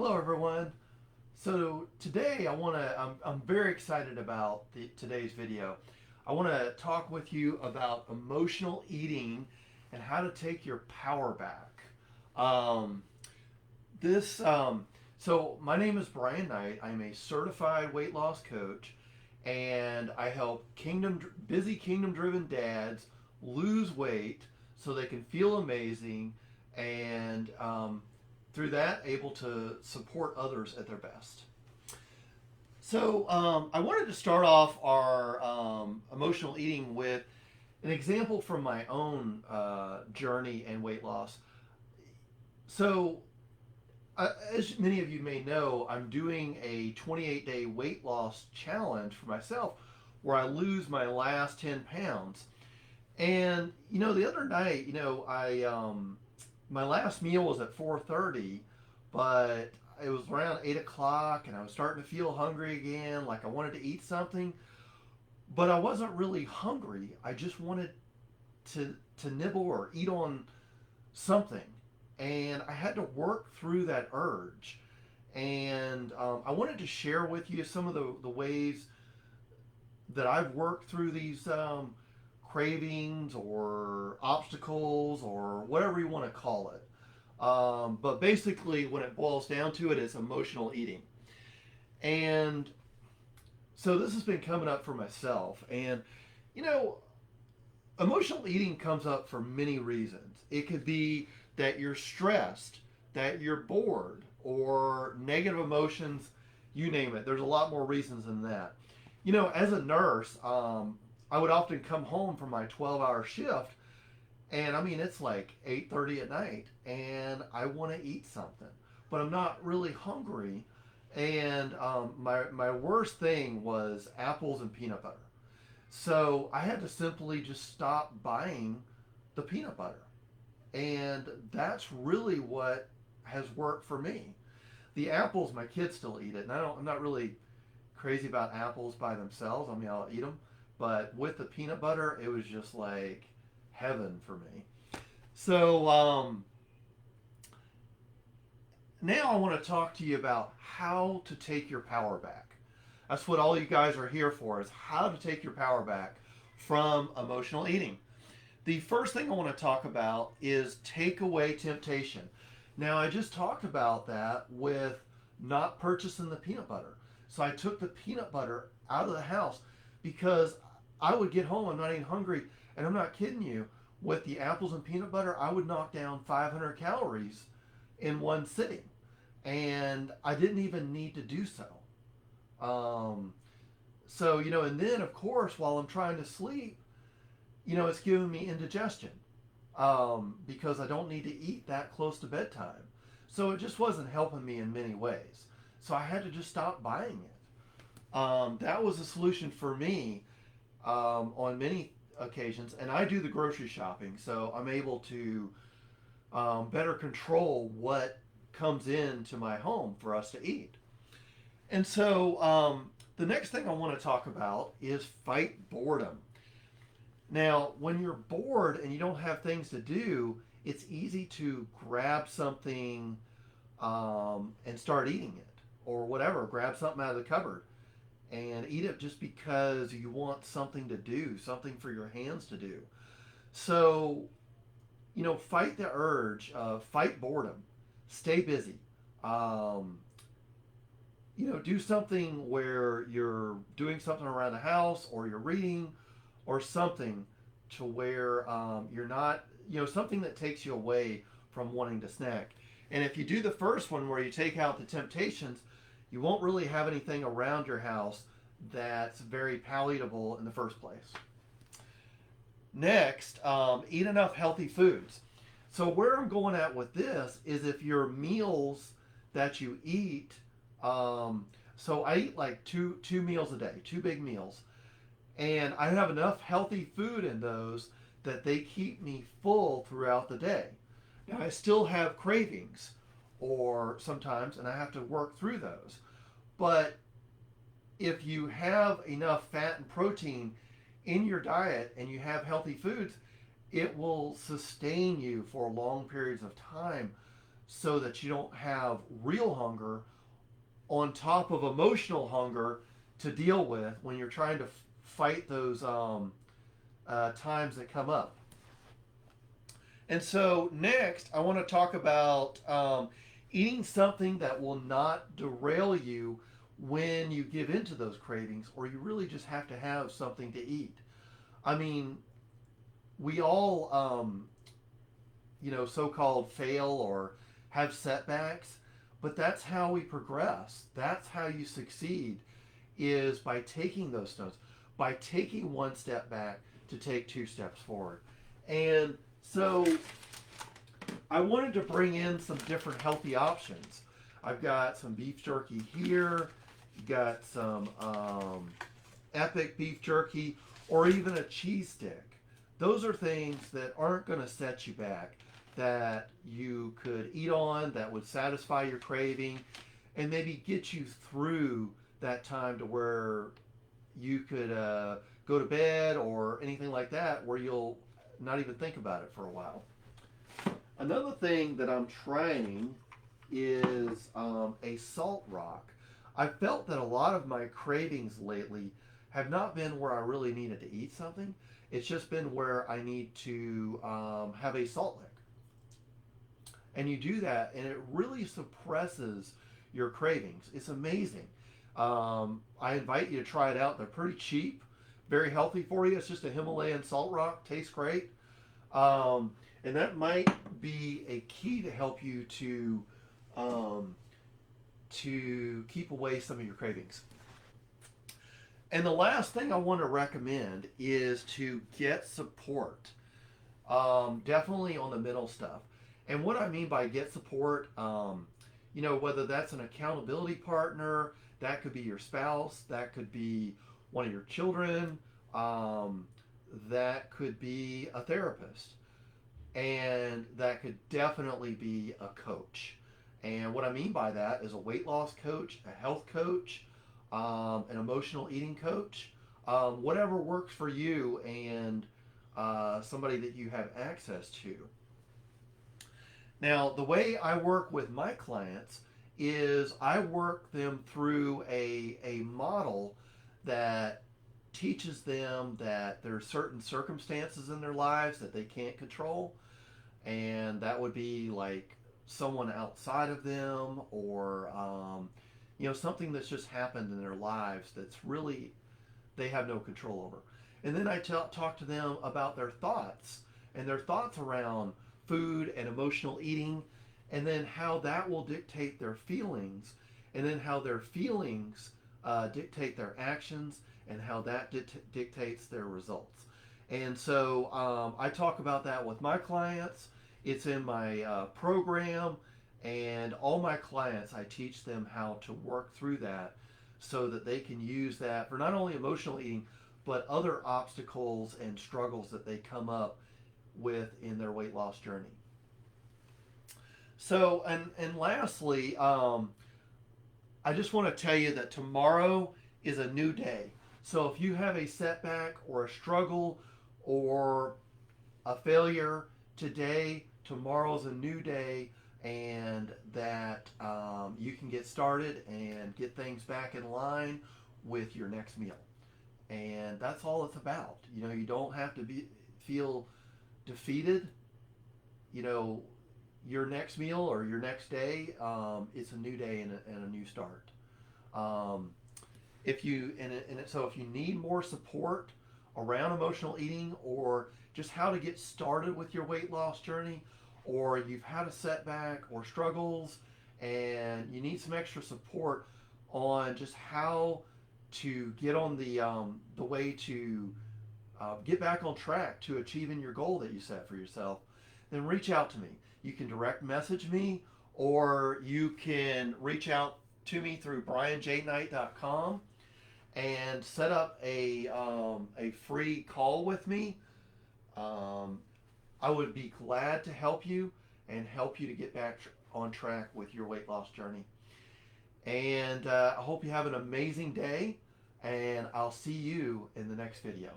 Hello, everyone. So today I'm very excited about today's video. I want to talk with you about emotional eating and how to take your power back. Um, this, so my name is Brian Knight. I'm a certified weight loss coach, and I help busy kingdom driven dads lose weight so they can feel amazing and through that able to support others at their best. So I wanted to start off our emotional eating with an example from my own journey and weight loss. So as many of you may know, I'm doing a 28-day weight loss challenge for myself where I lose my last 10 pounds. And the other night, I my last meal was at 4:30, but it was around 8 o'clock, and I was starting to feel hungry again, like I wanted to eat something, but I wasn't really hungry. I just wanted to nibble or eat on something, and I had to work through that urge. And I wanted to share with you some of the ways that I've worked through these cravings or obstacles or whatever you want to call it. But basically, when it boils down to it, it's emotional eating. And so this has been coming up for myself. And, you know, emotional eating comes up for many reasons. It could be that you're stressed, that you're bored, or negative emotions, you name it. There's a lot more reasons than that. As a nurse, I would often come home from my 12-hour shift, and I mean it's like 8:30 at night, and I want to eat something, but I'm not really hungry. And my worst thing was apples and peanut butter. So I had to simply just stop buying the peanut butter, and that's really what has worked for me. The apples, my kids still eat it, and I'm not really crazy about apples by themselves. I mean, I'll eat them, but with the peanut butter, it was just like heaven for me. So now I want to talk to you about how to take your power back. That's what all you guys are here for, is how to take your power back from emotional eating. The first thing I want to talk about is take away temptation. Now, I just talked about that with not purchasing the peanut butter. So I took the peanut butter out of the house because I would get home, I'm not even hungry, and I'm not kidding you, with the apples and peanut butter, I would knock down 500 calories in one sitting. And I didn't even need to do so. Um, and then of course, while I'm trying to sleep, it's giving me indigestion because I don't need to eat that close to bedtime. So it just wasn't helping me in many ways. So I had to just stop buying it. That was a solution for me on many occasions. And I do the grocery shopping, so I'm able to better control what comes into my home for us to eat. And so the next thing I want to talk about is fight boredom. Now, when you're bored and you don't have things to do, it's easy to grab something and start eating it or whatever. Grab something out of the cupboard and eat it just because you want something to do, something for your hands to do. So, fight the urge, fight boredom, stay busy. Um, do something where you're doing something around the house or you're reading or something to where you're not, something that takes you away from wanting to snack. And if you do the first one where you take out the temptations, you won't really have anything around your house that's very palatable in the first place. Next, eat enough healthy foods. So where I'm going at with this is if your meals that you eat, so I eat like two meals a day, two big meals, and I have enough healthy food in those that they keep me full throughout the day. Now I still have cravings, or sometimes, and I have to work through those. But if you have enough fat and protein in your diet and you have healthy foods, it will sustain you for long periods of time. so that you don't have real hunger on top of emotional hunger to deal with when you're trying to fight those times that come up. And so, next, I want to talk about eating something that will not derail you when you give into those cravings, or you really just have to have something to eat. I mean, we all, so called fail or have setbacks, but that's how we progress. That's how you succeed, is by taking those stones, by taking one step back to take two steps forward. And so I wanted to bring in some different healthy options. I've got some beef jerky here, got some epic beef jerky, or even a cheese stick. Those are things that aren't going to set you back, that you could eat on, that would satisfy your craving, and maybe get you through that time to where you could go to bed or anything like that, where you'll not even think about it for a while. Another thing that I'm trying is a salt rock. I felt that a lot of my cravings lately have not been where I really needed to eat something. It's just been where I need to have a salt lick. And you do that, and it really suppresses your cravings. It's amazing. I invite you to try it out. They're pretty cheap, very healthy for you. It's just a Himalayan salt rock. Tastes great. And that might be a key to help you to keep away some of your cravings. And the last thing I want to recommend is to get support. Definitely on the mental stuff. And what I mean by get support, whether that's an accountability partner, that could be your spouse, that could be one of your children, that could be a therapist, and that could definitely be a coach. And what I mean by that is a weight loss coach, a health coach, an emotional eating coach, whatever works for you, and somebody that you have access to. Now, the way I work with my clients is I work them through a model that teaches them that there are certain circumstances in their lives that they can't control, and that would be like someone outside of them, or something that's just happened in their lives that's really they have no control over. And then I talk to them about their thoughts, and their thoughts around food and emotional eating, and then how that will dictate their feelings, and then how their feelings dictate their actions, and how that dictates their results. And so I talk about that with my clients. It's in my program, and all my clients, I teach them how to work through that so that they can use that for not only emotional eating, but other obstacles and struggles that they come up with in their weight loss journey. So, and lastly, I just want to tell you that tomorrow is a new day. So if you have a setback or a struggle or a failure today, tomorrow's a new day, and that you can get started and get things back in line with your next meal. And that's all it's about. You don't have to feel defeated. Your next meal or your next day, it's a new day and a new start. So if you need more support around emotional eating, or just how to get started with your weight loss journey, or you've had a setback or struggles and you need some extra support on just how to get on the way to get back on track to achieving your goal that you set for yourself, then reach out to me. You can direct message me, or you can reach out to me through brianjknight.com and set up a free call with me. I would be glad to help you and help you to get back on track with your weight loss journey. And I hope you have an amazing day, and I'll see you in the next video.